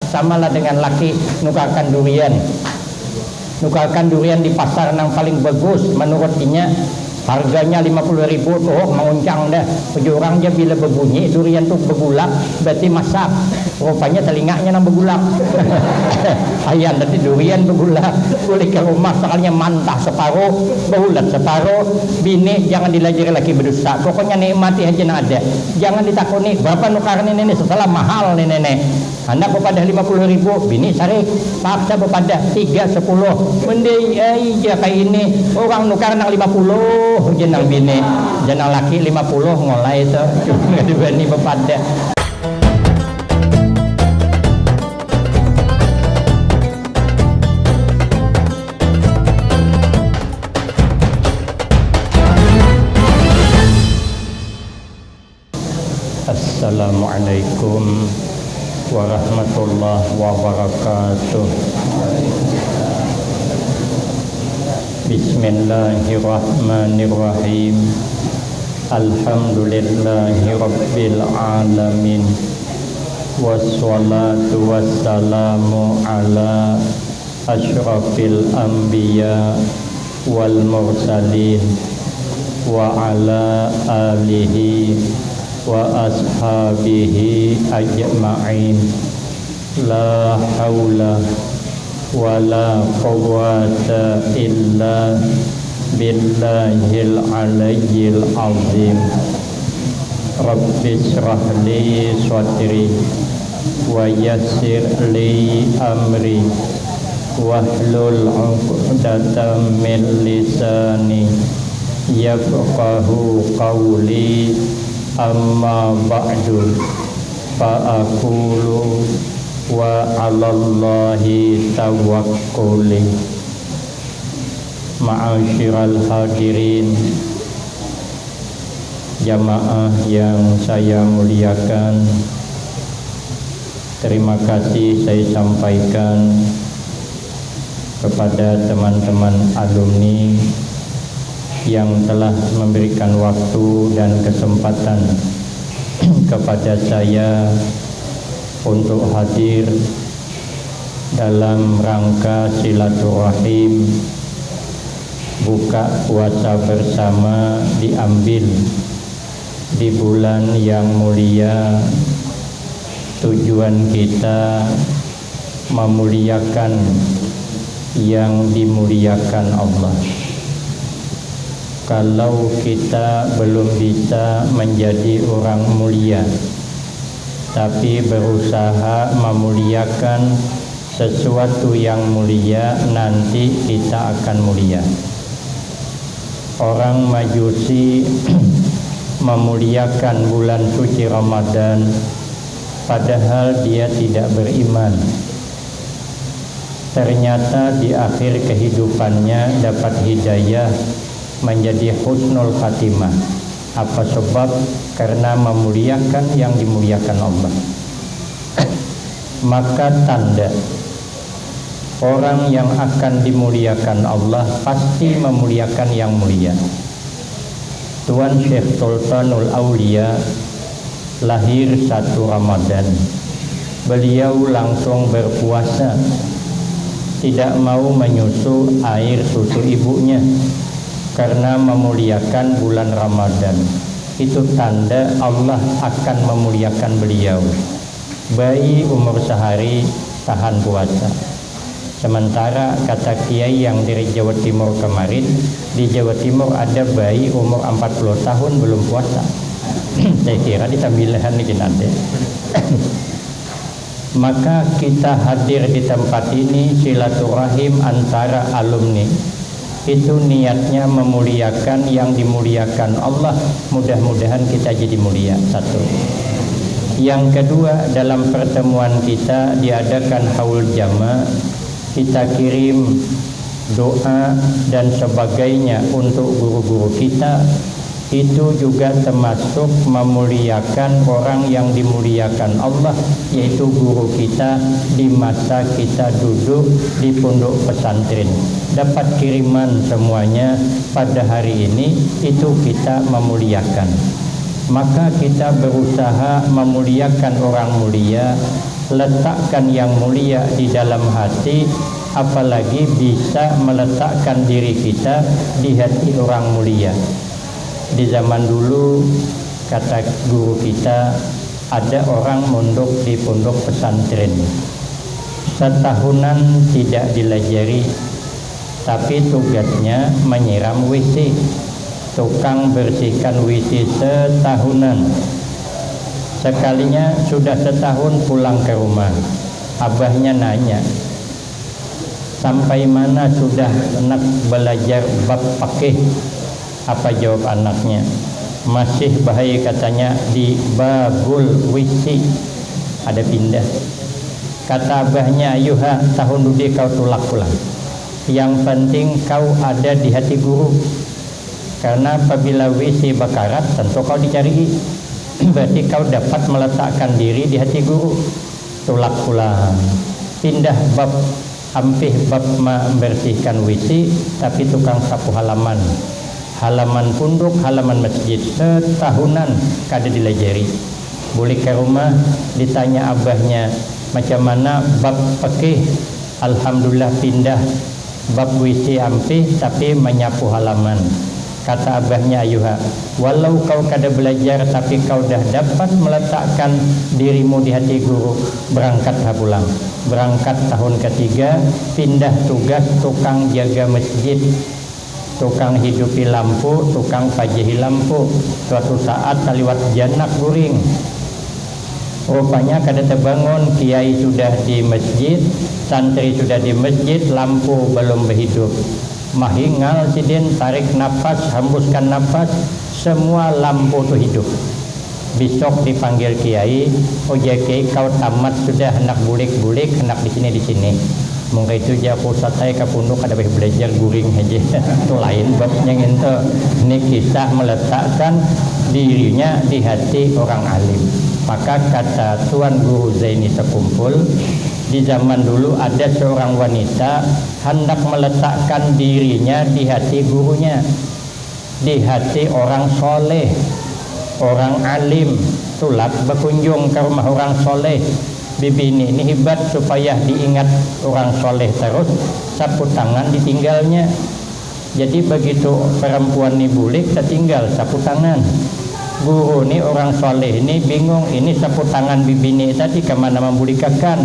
samalah dengan laki nukarkan durian. Nukarkan durian di pasar yang paling bagus menurut inya, harganya 50.000 tuh menguncang dah. Tujuh orang dia bila berbunyi durian tuh bergulak, berarti masak. Rupanya telinganya nang bergulak. Ayam tadi durian bergulak. Boleh ke rumah soalnya mantah separuh, berulat separuh. Bini jangan dilajari lagi berdusta. Pokoknya nikmati aja nak ada. Jangan ditakuni berapa nukaran ini setelah mahal nih nenek. Anak kepada 50.000, bini sarik paksa kepada 3, 10. Mending aja kayak ini orang nukar nang 50 jenang bini, jenang laki 50 ngolai itu cuma dibani bepada. Assalamualaikum warahmatullahi wabarakatuh. Bismillahirrahmanirrahim. Alhamdulillahi rabbil alamin. Wassalatu wassalamu ala asyrafil anbiya wal mursalin wa ala alihi wa ashabihi ajma'in. La haula wala quwwata illa billahil aliyyil azim. Rabbi shrah li sadri wa yassir li amri wahlul 'uqdatam min lisani yafqahu qawli. Amma ba'du fa aqulu wa 'alallahi tawakkuli. Ma'asyiral hadirin, jamaah yang saya muliakan, terima kasih saya sampaikan kepada teman-teman alumni yang telah memberikan waktu dan kesempatan kepada saya untuk hadir dalam rangka silaturahim buka puasa bersama diambil di bulan yang mulia. Tujuan kita memuliakan yang dimuliakan Allah. Kalau kita belum bisa menjadi orang mulia, tapi berusaha memuliakan sesuatu yang mulia, nanti kita akan mulia. Orang Majusi memuliakan bulan suci Ramadan, padahal dia tidak beriman. Ternyata di akhir kehidupannya dapat hidayah menjadi husnul khatimah. Apa sebab? Karena memuliakan yang dimuliakan Allah. Maka tanda orang yang akan dimuliakan Allah pasti memuliakan yang mulia. Tuan Syekh Sultanul Aulia lahir 1 Ramadan. Beliau langsung berpuasa, tidak mau menyusu air susu ibunya karena memuliakan bulan Ramadan. Itu tanda Allah akan memuliakan beliau. Bayi umur sehari tahan puasa. Sementara kata kiai yang dari Jawa Timur kemarin, di Jawa Timur ada bayi umur 40 tahun belum puasa. Saya kira di tambilan ini nanti. Maka kita hadir di tempat ini silaturahim antara alumni. Itu niatnya memuliakan yang dimuliakan Allah. Mudah-mudahan kita jadi mulia. Satu. Yang kedua, dalam pertemuan kita diadakan haul jama, kita kirim doa dan sebagainya untuk guru-guru kita. Itu juga termasuk memuliakan orang yang dimuliakan Allah, yaitu guru kita di masa kita duduk di pondok pesantren. Dapat kiriman semuanya pada hari ini, itu kita memuliakan. Maka kita berusaha memuliakan orang mulia letakkan yang mulia di dalam hati, apalagi bisa meletakkan diri kita di hati orang mulia. Di zaman dulu, kata guru kita, ada orang mondok di pondok pesantren. Setahunan tidak dilajari, tapi tugasnya menyiram WC, tukang bersihkan WC setahunan. Sekalinya sudah setahun pulang ke rumah, abahnya nanya, sampai mana sudah anak belajar bab fikih? Apa jawab anaknya? Masih bahaya katanya, di babul WC, ada pindah. Kata abahnya, ayuha, tahun dulu kau tulak pulang. Yang penting kau ada di hati guru. Karena apabila WC bakarat, tentu kau dicari. Berarti kau dapat meletakkan diri di hati guru. Tulak pulang. Pindah bab, hampir bab membersihkan WC, tapi tukang sapu halaman. Halaman pondok, halaman masjid, setahunan kada dilajari. Boleh ke rumah, ditanya abahnya, macam mana bab fikih? Alhamdulillah pindah bab WC ampih, tapi menyapu halaman. Kata abahnya, ayuha, walau kau kada belajar, tapi kau dah dapat meletakkan dirimu di hati guru, berangkatlah pulang. Berangkat tahun ketiga, pindah tugas tukang jaga masjid, tukang hidupi lampu, tukang pajihi lampu. Suatu saat kaliwat janak guring, rupanya kada terbangun, kiai sudah di masjid, santri sudah di masjid, lampu belum berhidup. Mahingal sidin, tarik nafas, hembuskan nafas, semua lampu itu hidup. Besok dipanggil kiai, oh ya kiai, kau tamat sudah, hendak bulik-bulik, hendak di sini. Mungkin itu dia pusat saya ke pondok ada belajar guring aja. Itu lain babnya itu. Ini kisah meletakkan dirinya di hati orang alim. Maka kata Tuan Guru Zaini Sekumpul, di zaman dulu ada seorang wanita hendak meletakkan dirinya di hati gurunya, di hati orang soleh, orang alim. Tulak berkunjung ke rumah orang soleh. Bibi ini hebat supaya diingat orang soleh terus, sapu tangan ditinggalnya. Jadi begitu perempuan ini bulik, tertinggal sapu tangan. Guru ini orang soleh ini bingung, ini sapu tangan bibi ini tadi kemana membulikan?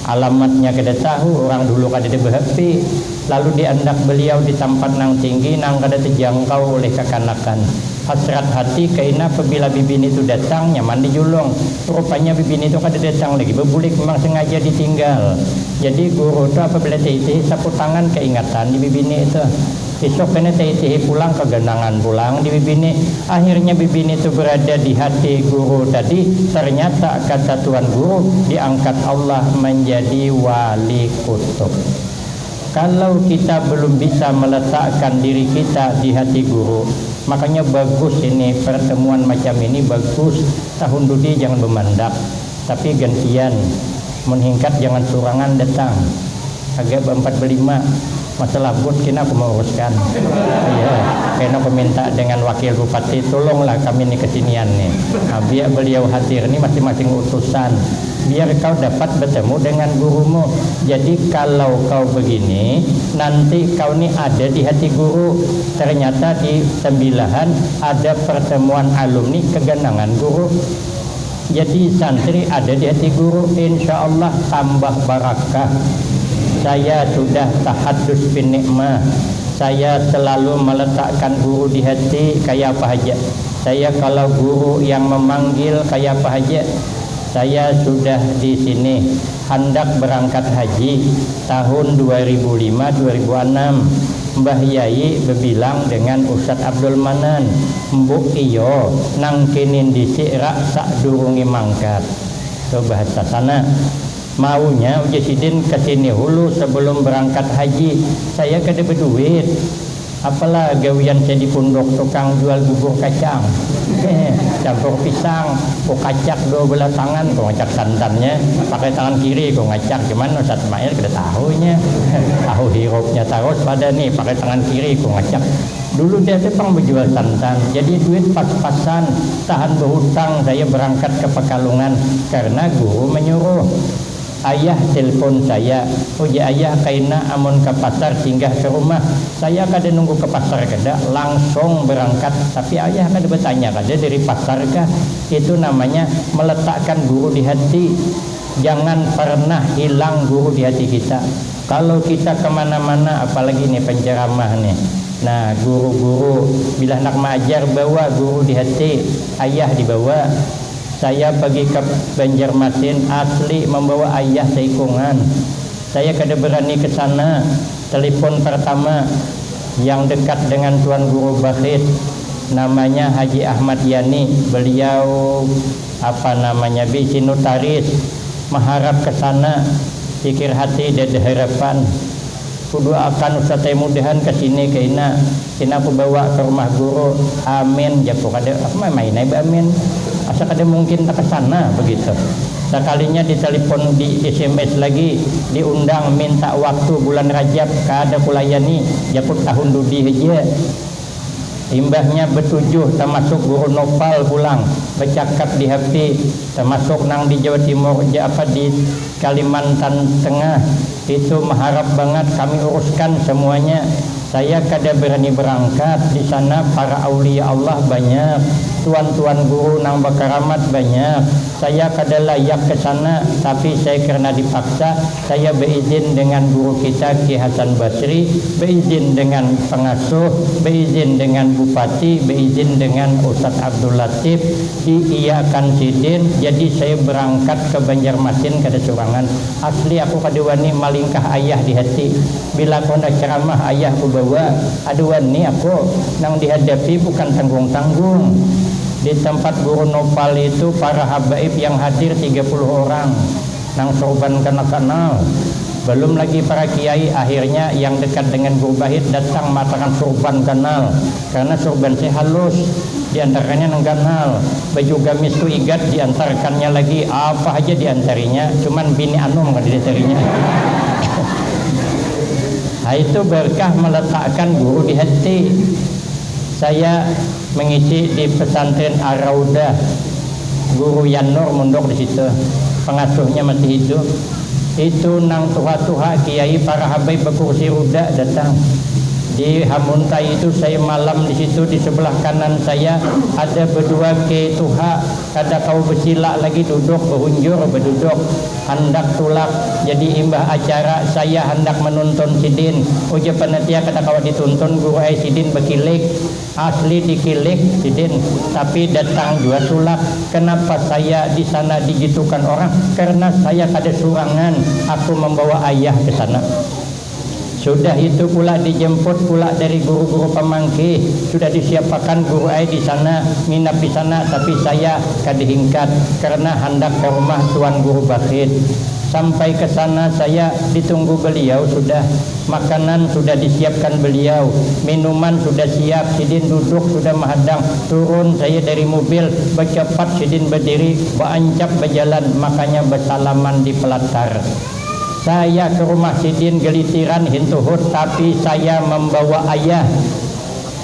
Alamatnya kada tahu, orang dulu kada diberhenti. Lalu diandak beliau di tempat nang tinggi, nang kada terjangkau oleh kekanakan. Hasrat hati kaina apabila bibi itu datang, nyaman dijulung. Rupanya bibi itu kada datang lagi, berbulik memang sengaja ditinggal. Jadi guru itu apabila titih sapu tangan keingatan di bibi itu. Besok kena titih pulang kegenangan pulang di bibi. Akhirnya bibi itu berada di hati guru tadi. Ternyata kata Tuan Guru, diangkat Allah menjadi wali kutub. Kalau kita belum bisa meletakkan diri kita di hati guru, makanya bagus ini pertemuan macam ini bagus. Tahun dudi jangan memandak, tapi gantian meningkat, jangan surangan datang. Agak berempat berlima masalah bud kena aku mau uruskan. Iya, kena aku minta dengan wakil bupati, tolonglah kami ini kesinian nih. Nah, biar beliau hadir ini masing-masing utusan, biar kau dapat bertemu dengan gurumu. Jadi kalau kau begini, nanti kau ini ada di hati guru. Ternyata di Sembilahan ada pertemuan alumni kegenangan guru. Jadi santri ada di hati guru, insya Allah tambah barakah. Saya sudah tahadus bin nikmah. Saya selalu meletakkan guru di hati kayak apa aja. Saya kalau guru yang memanggil kayak apa aja. Saya sudah di sini hendak berangkat haji tahun 2005-2006. Mbah Yai berbilang dengan Ustadz Abdul Manan, mbok iyo nangkinin dhisik rak sak durungi mangkat. Ke bahasa sana. Maunya Uji Sidin kesini hulu sebelum berangkat haji. Saya kada berduit. Apalah gawian saya di pondok tukang jual bubur kacang. Campur pisang, kok kacak dua belah tangan, kok ngacak santannya pakai tangan kiri, kok ngacak cuman Ustaz Ismail kada tahunya. Tahu hirupnya terus pada nih pakai tangan kiri, kok ngacak. Dulu dia tepang berjual santan, jadi duit pas-pasan, tahan berhutang saya berangkat ke Pekalongan karena guru menyuruh. ayah telepon saya, uji ayah kaina amun ke pasar singgah ke rumah. Saya kada nunggu ke pasar kada, langsung berangkat. Tapi ayah kada bertanya kada dari pasar kah. Itu namanya meletakkan guru di hati. Jangan pernah hilang guru di hati kita. Kalau kita kemana-mana, apalagi nih penceramah nih, nah guru-guru bila nak mengajar bawa guru di hati, ayah dibawa. Saya pergi ke Banjarmasin asli membawa ayah seikungan. Saya kada berani ke sana. Telepon pertama yang dekat dengan Tuan Guru Bakhit, namanya Haji Ahmad Yani. Beliau bisi notaris, mengharap ke sana. Pikir hati dan harapan kudu akan Ustaz mudahan ke sini ke ina aku bawa ke rumah guru. Amin japo kada apa main amin asa kada mungkin tak ke sana begitu. Sekalinya ditelepon, di SMS lagi, diundang minta waktu bulan Rajab kada kulayani japo tahun dudi aja. Imbahnya bertujuh termasuk guru Nopal pulang bercakap di HP, termasuk nang di Jawa Timur di Kalimantan Tengah. Itu mengharap banget kami uruskan semuanya. Saya kada berani berangkat. Di sana para aulia Allah banyak, tuan-tuan guru nang berkaramat banyak. Saya kada layak ke sana, tapi saya karena dipaksa, saya berizin dengan guru kita Ki Hasan Basri, beizin dengan pengasuh, beizin dengan bupati, beizin dengan Ustadz Abdul Latif, diiyakan sidin. Jadi saya berangkat ke Banjarmasin kada surangan. Asli aku kada wani malingkah ayah di hati. Bila aku nak ceramah ayah aku bawa, aduh wani aku nang dihadapi bukan tanggung-tanggung. Di tempat guru Nopal itu para habaib yang hadir 30 orang nang sorban kenal. Belum lagi para kiai. Akhirnya yang dekat dengan guru Bahit datang matakan sorban kenal, karena sorban saya halus, diantaranya nang kenal. Baju gamis tu igat diantarkannya lagi, apa aja diantarinya, cuman bini anum kan diantarinya. Nah, itu berkah meletakkan guru di hati. Saya mengisi di pesantren Ar-Raudah, guru Yanur mondok di situ, pengasuhnya masih hidup. Itu nang tuha-tuha kiai para habaib berkursi roda datang. Di Hamuntai itu saya malam di situ. Di sebelah kanan saya ada berdua ke tuha, ada kau bersilak lagi duduk berunjur berduduk hendak tulak. Jadi imbah acara saya hendak menonton sidin. Uja panitia kata kau dituntun guru ai sidin berkilik. Asli dikilik sidin, tapi datang dua sulak. Kenapa saya di sana digitukan orang? Karena saya kada surangan, aku membawa ayah ke sana. Sudah itu pula dijemput pula dari guru-guru pemangki, sudah disiapkan guru ai di sana, nginap di sana, tapi saya kadihingkat karena hendak ke rumah Tuan Guru Bakhit. Sampai ke sana saya ditunggu beliau, sudah makanan sudah disiapkan beliau, minuman sudah siap, sidin duduk sudah menghadang. Turun saya dari mobil, bercepat sidin berdiri, beranjak berjalan, makanya bersalaman di pelatar. Saya ke rumah sidin gelitiran hintuhut, tapi saya membawa ayah.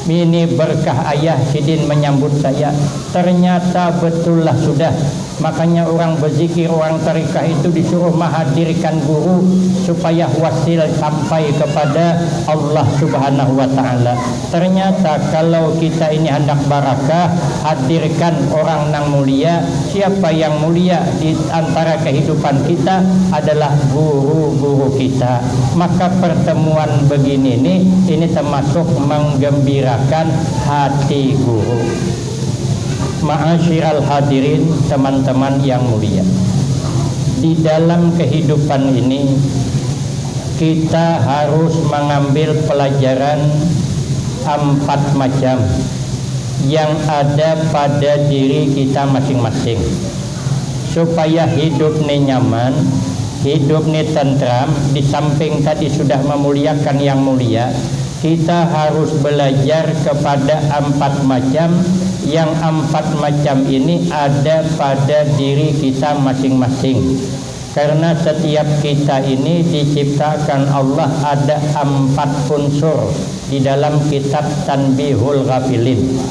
Ini berkah ayah, sidin menyambut saya. Ternyata betullah sudah. Makanya orang berzikir, orang tarikah itu disuruh menghadirkan guru supaya wasil sampai kepada Allah Subhanahu wa ta'ala. Ternyata kalau kita ini hendak barakah, hadirkan orang nang mulia. Siapa yang mulia di antara kehidupan kita adalah guru-guru kita. Maka pertemuan begini ini termasuk menggembirakan hati guru. Ma'asyiral hadirin, teman-teman yang mulia, di dalam kehidupan ini kita harus mengambil pelajaran 4 macam yang ada pada diri kita masing-masing, supaya hidup ini nyaman, hidup ini tentram. Di samping tadi sudah memuliakan yang mulia, kita harus belajar kepada 4 macam. Yang 4 macam ini ada pada diri kita masing-masing. Karena setiap kita ini diciptakan Allah ada 4 unsur di dalam kitab Tanbihul Ghafilin.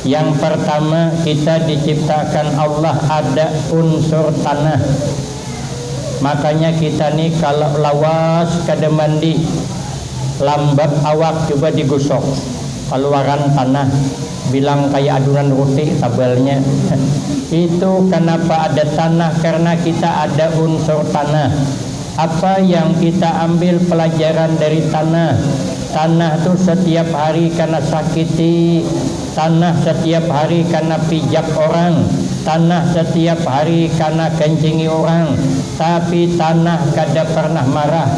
Yang pertama, kita diciptakan Allah ada unsur tanah. Makanya kita nih kalau lawas kada mandi, lambat awak coba digosok keluaran tanah, bilang kayak adunan roti tabalnya. Itu kenapa ada tanah? Karena kita ada unsur tanah. Apa yang kita ambil pelajaran dari tanah? Tanah itu setiap hari karena sakiti, tanah setiap hari karena pijak orang, tanah setiap hari karena kencingi orang, tapi tanah kada pernah marah.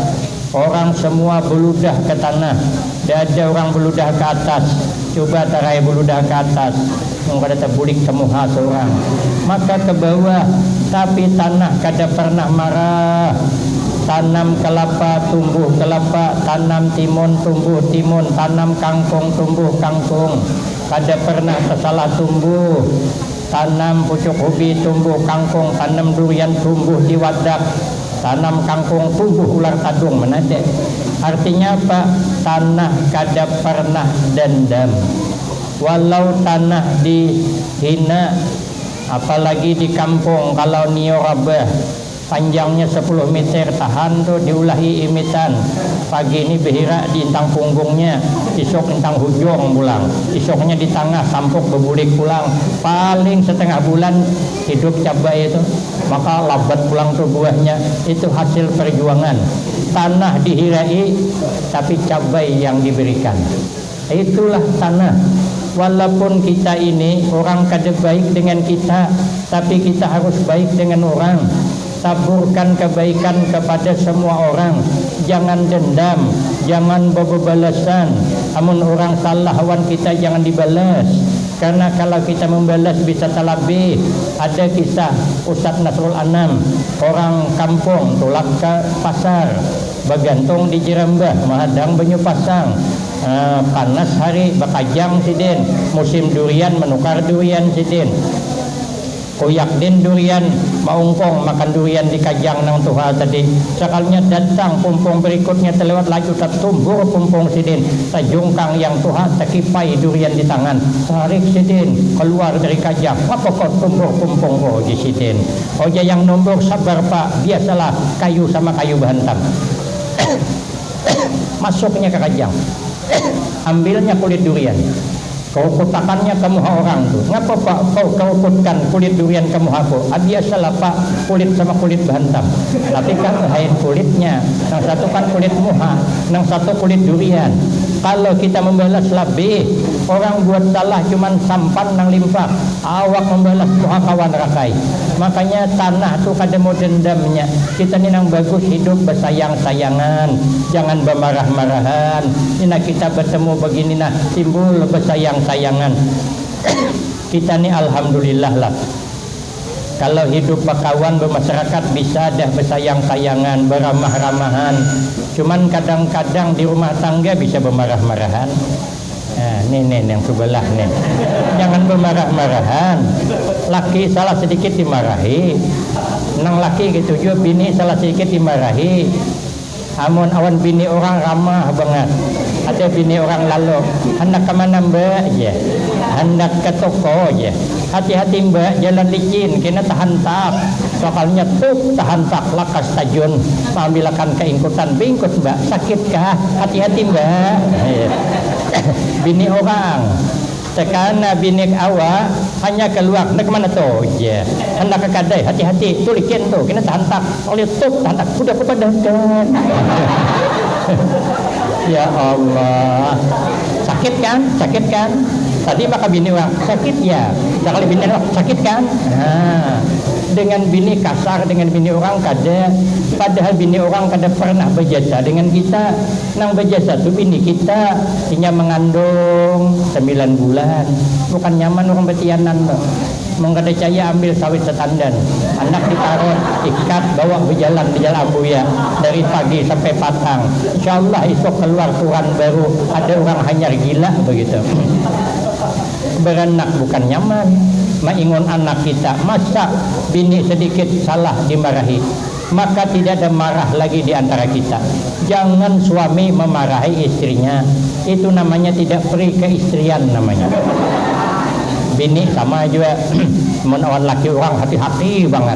Orang semua beludah ke tanah, tidak ada orang beludah ke atas. Coba tarai beludah ke atas, mengkada terbulik kemuha seorang, maka ke bawah, tapi tanah kada pernah marah. Tanam kelapa tumbuh kelapa, tanam timun tumbuh timun, tanam kangkung tumbuh kangkung, kada pernah tersalah tumbuh. Tanam pucuk ubi tumbuh kangkung, tanam durian tumbuh di wadak, tanam kangkung tumbuh ular tadung menadek. Artinya apa? Tanah kada pernah dendam. Walau tanah dihina, apalagi di kampung, kalau niorabah panjangnya 10 meter tahan tuh diulahi imitan. Pagi ini behira di intang punggungnya, isok intang hujung pulang, isoknya di tengah sampuk bebulik pulang. Paling setengah bulan hidup cabai itu, maka labat pulang tuh buahnya. Itu hasil perjuangan. Tanah dihirai tapi cabai yang diberikan. Itulah tanah. Walaupun kita ini orang kada baik dengan kita, tapi kita harus baik dengan orang. Taburkan kebaikan kepada semua orang. Jangan dendam, jangan bebalasan. Amun orang salah lawan kita jangan dibalas. Karena kalau kita membalas bisa talabih. Ada kisah Ustadz Nasrul Anam, orang kampung tolak ke pasar, bergantung di Jerambah, menghadang banyu pasang. Panas hari bakajang sidin, musim durian menukar durian sidin. Koyak din durian maungkong makan durian di kajang nang tuha tadi. Sekalinya datang pumpung berikutnya terlewat laju tak tumbuh pumpung sidin. Tajungkang yang tuha takipai durian di tangan. Tarik sidin keluar dari kajang. Apa kau tumbuh pumpung ko di sidin? Oja yang nombor sabar pak, biasalah kayu sama kayu bahantam. Masuknya ke kajang. Ambilnya kulit durian. Kau kutakannya ke muha orang tuh. Ngapa pak kau kutkan kulit durian ke muha aku? Biasalah pak, kulit sama kulit bahantam. Tapi kan lain kulitnya. Yang satu kan kulit muha, yang satu kulit durian. Kalau kita membalas lebih, orang buat salah cuman sampan nang limpah. Awak membalas muha kawan rakai. Makanya tanah tuh kada mau dendamnya. Kita ni nang bagus hidup bersayang-sayangan, jangan bermarah-marahan. Ini kita bertemu begini nah timbul bersayang-sayangan. Kita ni alhamdulillah lah. Kalau hidup berkawan bermasyarakat bisa dah bersayang-sayangan, beramah-ramahan. Cuman kadang-kadang di rumah tangga bisa bermarah-marahan. Nah, nih yang sebelah nih. Jangan bermarah-marahan. Laki salah sedikit dimarahi. Nang laki gitu juga bini salah sedikit dimarahi. Amun awan bini orang ramah banget. Ada bini orang lalu, hendak ke mana mbak? Ya, hendak ke toko ya. Hati-hati mbak, jalan licin, kena tahan tak. Soalnya tuh tahan tak lakas tajun. Ambilakan keingkutan, bingkut mbak, sakitkah? Hati-hati mbak. Bini orang. Sekarang bini awak hanya keluar, hendak ke mana tuh? Ya, hendak ke kadai, hati-hati, tuh licin tuh, kena tahan tak. Oleh tuh tahan tak, udah kepada Ya Allah, sakit kan? Sakit kan? Tadi maka bini orang sakit ya. Sekali bini orang sakit kan? Nah, dengan bini kasar dengan bini orang kada. Padahal bini orang kada pernah berjasa dengan kita. Nang berjasa tu bini kita hanya mengandung 9 bulan. Bukan nyaman orang betianan loh. Mengada caya ambil sawit setandan, anak ditaruh ikat bawa berjalan di jalan Abuya dari pagi sampai patang. Insyaallah esok keluar Quran baru, ada orang hanyar gila begitu. Beranak bukan nyaman, maingon anak kita. Masa bini sedikit salah dimarahi, maka tidak ada marah lagi di antara kita. Jangan suami memarahi istrinya, itu namanya tidak peri keistrian namanya. Bini sama juga menawan laki orang hati-hati banget.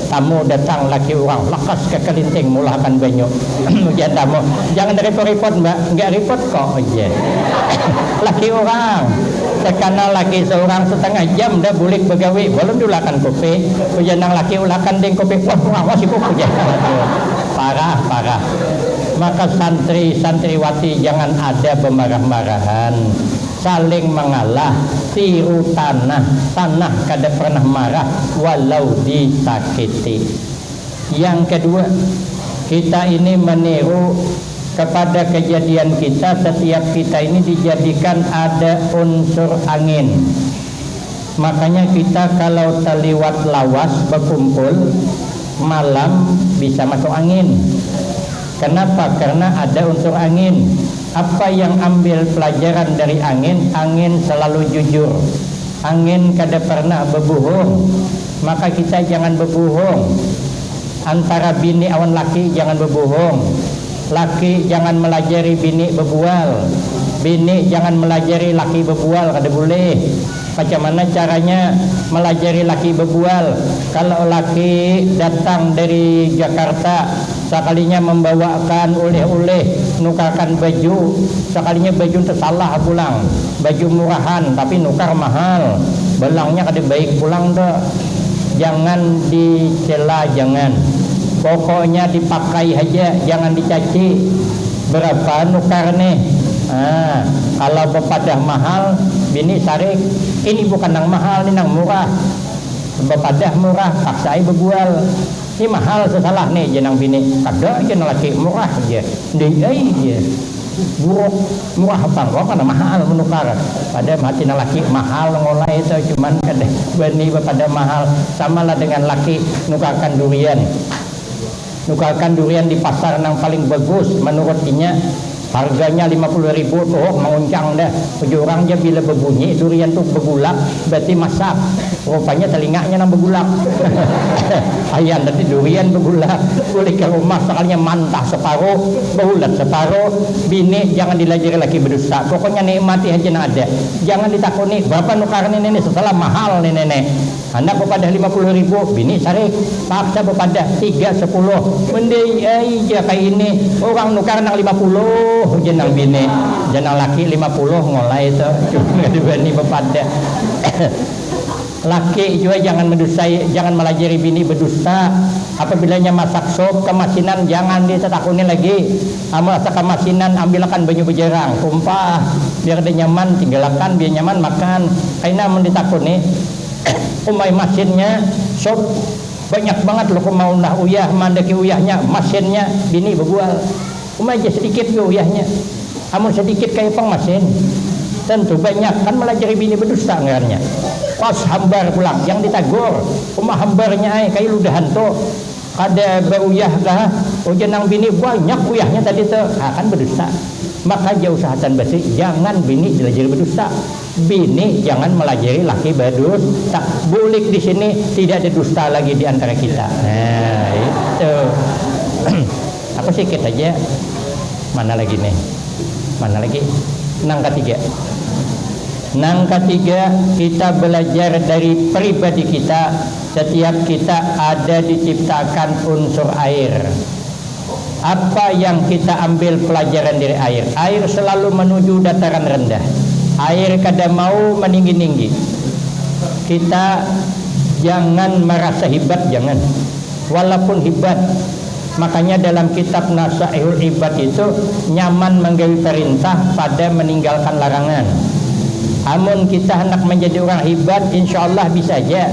tamu datang laki orang lakas ke kelinting mulakan banyak ujian tamu jangan repot-repot mbak, enggak repot kok ujian laki orang sekana laki seorang setengah jam dah bulik begawi belum dulakan kopi ujian nang laki ulakan deng kopi wah sibuk ujian parah maka santri-santriwati jangan ada pemarah-marahan saling mengalah tiru tanah kada pernah marah walau disakiti. Yang kedua, kita ini meniru kepada kejadian kita, setiap kita ini dijadikan ada unsur angin. Makanya kita kalau terliwat lawas berkumpul malam bisa masuk angin. Kenapa? Karena ada unsur angin. Apa yang ambil pelajaran dari angin? Angin selalu jujur. Angin kada pernah berbohong. Maka kita jangan berbohong. Antara bini awan laki jangan berbohong. Laki jangan melajari bini berbual. Bini jangan melajari laki berbual, kada boleh. Macam mana caranya melajari laki berbual? Kalau laki datang dari Jakarta, sekalinya membawakan oleh-oleh, nukarkan baju, sekalinya baju tersalah pulang, baju murahan tapi nukar mahal, belangnya kada baik pulang dah. Jangan dicela, jangan. Pokoknya dipakai aja, jangan dicaci. Berapa nukar nih? Kalau bepadah mahal, bini sarik, ini bukan nang mahal, ini nang murah. Bepadah murah, paksai berbual. Ini mahal sesalah nih jenang bini. Kada aja laki murah aja. Dia aja. Buruk murah bang, karena mahal menukar. Pada mati laki mahal ngolai itu cuman kada bani pada mahal. Samalah dengan laki nukarkan durian. Nukarkan durian di pasar yang paling bagus menurut inya. Harganya 50.000 tuh menguncang dah. Tujuh orang je bila berbunyi durian tuh bergulak berarti masak. Rupanya telinganya nang bergulak. Ayam tadi durian bergulak. Boleh ke rumah sekalinya mantah separuh, berulat separuh. Bini jangan dilajari lagi berdusta. Pokoknya nikmati aja nak ada. Jangan ditakuni berapa nukar nenek setelah mahal nih nenek. Anak kepada 50.000, bini sarik. Paksa kepada 3, 10. Mending aja kayak ini orang nukar nang 50. Jenang bini, jenang laki 50 ngolai itu cuma dibani bepada. Laki juga jangan mendustai, jangan melajari bini berdusta. Apabila masak sop kemasinan jangan ditakuni lagi. Masak kemasinan ambilkan banyu bejerang, tumpah biar dia nyaman, tinggalkan biar nyaman makan. Karena menditakuni umai masinnya sop banyak banget loh mau nah uyah mandaki uyahnya masinnya bini berbual. Aja sedikit ke uyahnya. Amun sedikit kayak pengmasin. Tentu banyak kan melajari bini berdusta ngarnya. Pas hambar pulang yang ditagur. Hambarnya ay kayak ludahan to. Kada beruyah dah. Jenang bini banyak uyahnya tadi tu. Kan berdusta. Maka jauh usahakan bersih. Jangan bini dilajari berdusta. Bini jangan melajari laki berdusta. Bulik di sini tidak ada dusta lagi di antara kita. Nah itu. Apa sedikit aja. Mana lagi nih? Mana lagi? Nang ketiga. Nang ketiga kita belajar dari pribadi kita. Setiap kita ada diciptakan unsur air. Apa yang kita ambil pelajaran dari air? Air selalu menuju dataran rendah. Air kada mau meninggi-tinggi. Kita jangan merasa hebat, jangan. Walaupun hebat. Makanya dalam kitab Nasaihul Ibad itu nyaman menggawi perintah pada meninggalkan larangan. Amun kita hendak menjadi orang hebat, insya Allah bisa aja.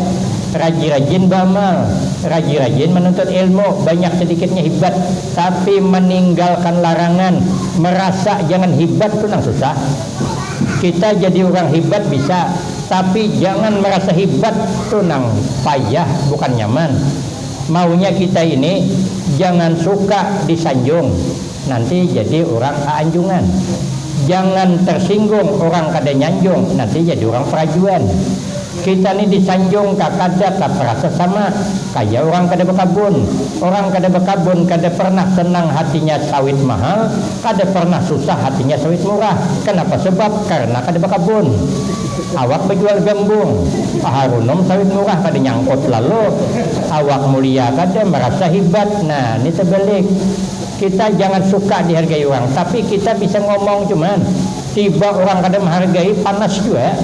Rajin-rajin beramal, rajin-rajin menuntut ilmu, banyak sedikitnya hebat. Tapi meninggalkan larangan, merasa jangan hebat itu nang susah. Kita jadi orang hebat bisa, tapi jangan merasa hebat itu nang payah, bukan nyaman. Maunya kita ini jangan suka disanjung, nanti jadi orang keanjungan. Jangan tersinggung orang kada nyanjung, nanti jadi orang perajuan. Kita ni disanjung kada terasa sama kayak orang kada berkabun. Orang kada berkabun kada pernah senang hatinya sawit mahal, kada pernah susah hatinya sawit murah. Kenapa? Sebab karena kada berkabun. Awak berjual gembung, harunom sawit murah kada nyangkut lalu. Awak mulia kada merasa hebat. Nah, ini terbalik. Kita jangan suka dihargai orang, tapi kita bisa ngomong cuman tiba orang kada menghargai panas juga.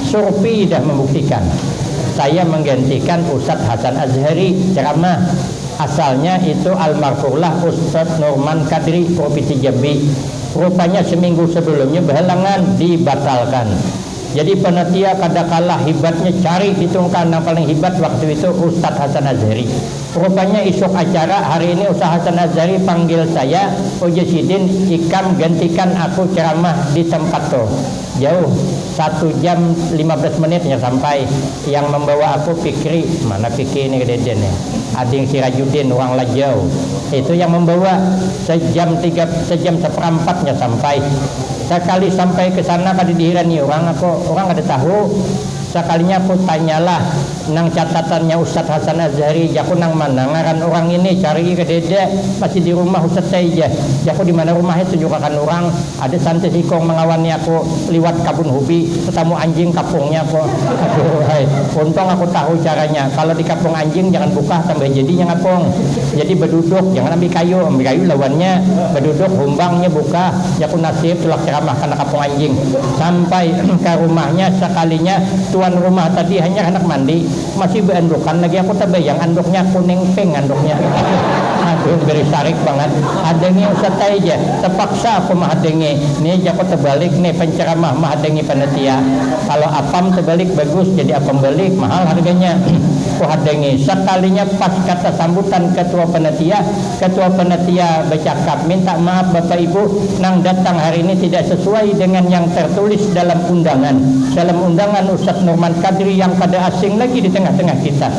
Survei dah membuktikan. Saya menggantikan Ustadz Hasan Azhari ceramah. Asalnya itu almarhumlah Ustadz Norman Kadri Provinsi Jambi. Rupanya seminggu sebelumnya berhalangan dibatalkan. Jadi panitia kadangkala hebatnya cari hitungkan yang paling hebat waktu itu Ustadz Hasan Azhari. Rupanya esok acara hari ini Ustadz Hasan Azhari panggil saya, Uji Sidin ikam gantikan aku ceramah di tempat tuh. Jauh 1 jam 15 menitnya sampai. Yang membawa aku Fikri, mana Fikri ini kededen ya, Ading Sirajuddin orang Lajau. Itu yang membawa sejam 1/4-nya sampai. Sekali sampai ke sana kada dihirani orang ada tahu. Sekalinya aku tanyalah nang catatannya Ustadz Hasan Azhari, jaku nang mana ngaran orang ini cari ke dede masih di rumah Ustadz saya. Jaku di mana rumahnya tunjukkan orang, ada santai sikong mengawani aku liwat kabun hubi, ketemu anjing kapungnya aku. Aduh, hai. Untung aku tahu caranya. Kalau di kapung anjing jangan buka tambah jadinya ngapung. Jadi berduduk, jangan ambil kayu lawannya berduduk humbangnya buka. Jaku nasib tulak ceramah karena kapung anjing. Sampai ke rumahnya sekalinya tuan rumah tadi hanya anak mandi masih berandukan lagi, aku terbayang anduknya kuning pink anduknya. Aduh beri tarik banget. Adengnya Ustadz aja terpaksa aku mahadengi nih, aku terbalik nih penceramah mahadengi panitia. Kalau apam terbalik bagus, jadi apam balik mahal harganya. Aku hadengi sekalinya pas kata sambutan ketua panitia bercakap, minta maaf Bapak Ibu nang datang hari ini tidak sesuai dengan yang tertulis dalam undangan. Dalam undangan Ustadz Norman Kadri yang kada asing lagi di tengah-tengah kita.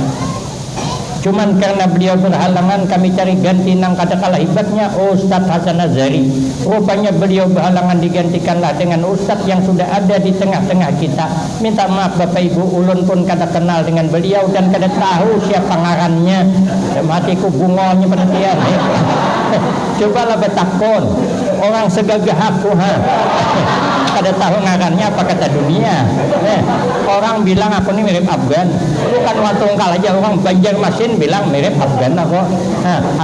Cuman karena beliau berhalangan kami cari ganti nang kada kalah hebatnya Ustadz Hasan Azhari. Rupanya beliau berhalangan digantikanlah dengan Ustadz yang sudah ada di tengah-tengah kita. Minta maaf Bapak Ibu, ulun pun kada kenal dengan beliau dan kada tahu siapa ngarannya. Hatiku bungonya penantian. Cobalah betakon orang segagah aku kada tahu ngarannya apa kata dunia. Orang bilang aku ini mirip Afgan, bukan Watungkal aja, orang Banjarmasin bilang mirip Afgan aku.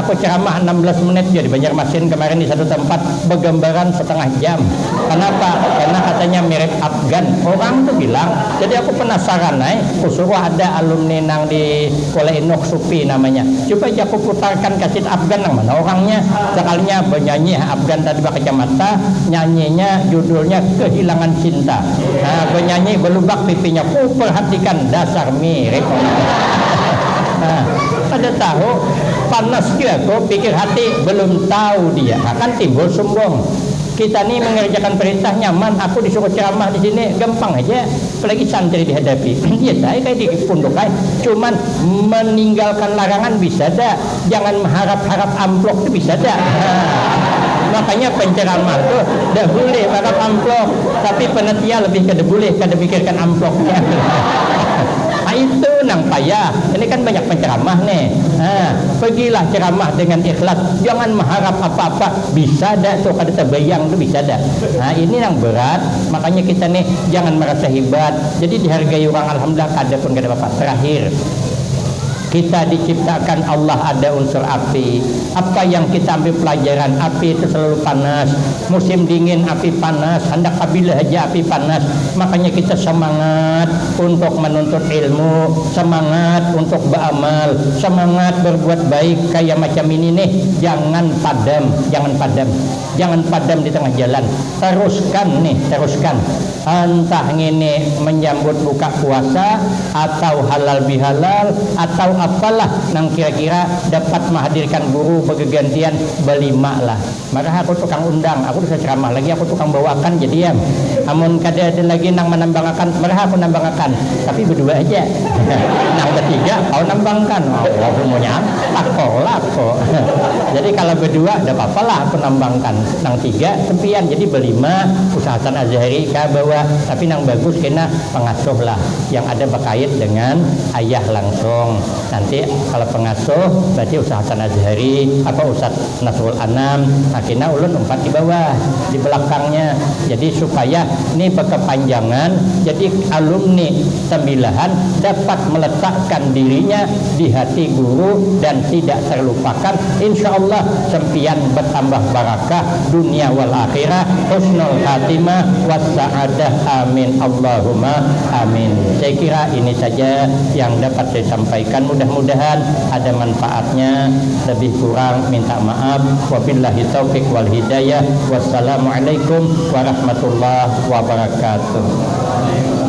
Aku ceramah 16 menit jadi Banjarmasin kemarin di satu tempat bergambaran setengah jam. Kenapa? Karena katanya mirip Afgan. Orang tuh bilang. Jadi aku penasaran suruh ada alumni nang di Kuala Inok Supi namanya. Coba aja aku putarkan kaset Afgan nang mana orangnya. Sekalinya penyanyi Afgan tadi kacamata, nyanyinya judulnya Kehilangan Cinta. Penyanyi belubak pipinya, perhatikan dasar mirip. Pada tahu panas dia kok pikir hati belum tahu dia akan timbul sombong. Kita nih mengerjakan perintah nyaman, aku disuruh ceramah di sini gampang aja, apalagi santri dihadapi. Ya saya kayak di pondok cuman meninggalkan larangan bisa dah, jangan mengharap-harap amplop itu bisa dah. Makanya penceramah tuh dah boleh harap amplop, tapi panitia lebih kada boleh, kada pikirkan amplopnya. Itu nang payah. Ini kan banyak penceramah nih. Pergilah ceramah dengan ikhlas, jangan mengharap apa-apa. Bisa dah tuh kada terbayang tuh bisa dah. Ini yang berat. Makanya kita nih jangan merasa hebat. Jadi dihargai orang alhamdulillah kada pun kada apa-apa. Terakhir, kita diciptakan Allah ada unsur api. Apa yang kita ambil pelajaran, api itu selalu panas. Musim dingin api panas, hendak apabila aja api panas. Makanya kita semangat untuk menuntut ilmu, semangat untuk beramal, semangat berbuat baik kayak macam ini nih. Jangan padam, jangan padam di tengah jalan. Teruskan. Entah ini menyambut buka puasa atau halal bihalal atau apalah nang kira-kira dapat menghadirkan guru bergantian berlima lah. Maka aku tukang undang, aku bisa ceramah lagi, aku tukang bawakan jadi ya. Amun kada ada lagi nang menambangkan, mereka aku nambangkan, tapi berdua aja. Nang ketiga kau nambangkan, aku mau nyantak kok. Jadi kalau berdua ada apa-apa lah aku nambangkan. Nang tiga sempian, jadi berlima usahakan Azhari ka bawa, tapi nang bagus kena pengasuh lah yang ada berkait dengan ayah langsung. Nanti kalau pengasuh berarti usahakan Azhari apa Ustaz Nasrul Anam, akhirnya ulun umpat di bawah di belakangnya. Jadi supaya ini berkepanjangan, jadi alumni sembilahan dapat meletakkan dirinya di hati guru dan tidak terlupakan. Insya Allah sempian bertambah barakah dunia wal akhirah, husnul khatimah wassa'adah, amin Allahumma amin. Saya kira ini saja yang dapat saya sampaikan, mudah-mudahan ada manfaatnya. Lebih kurang minta maaf. Wabillahi taufiq wal hidayah. Wassalamualaikum warahmatullahi wabarakatuh.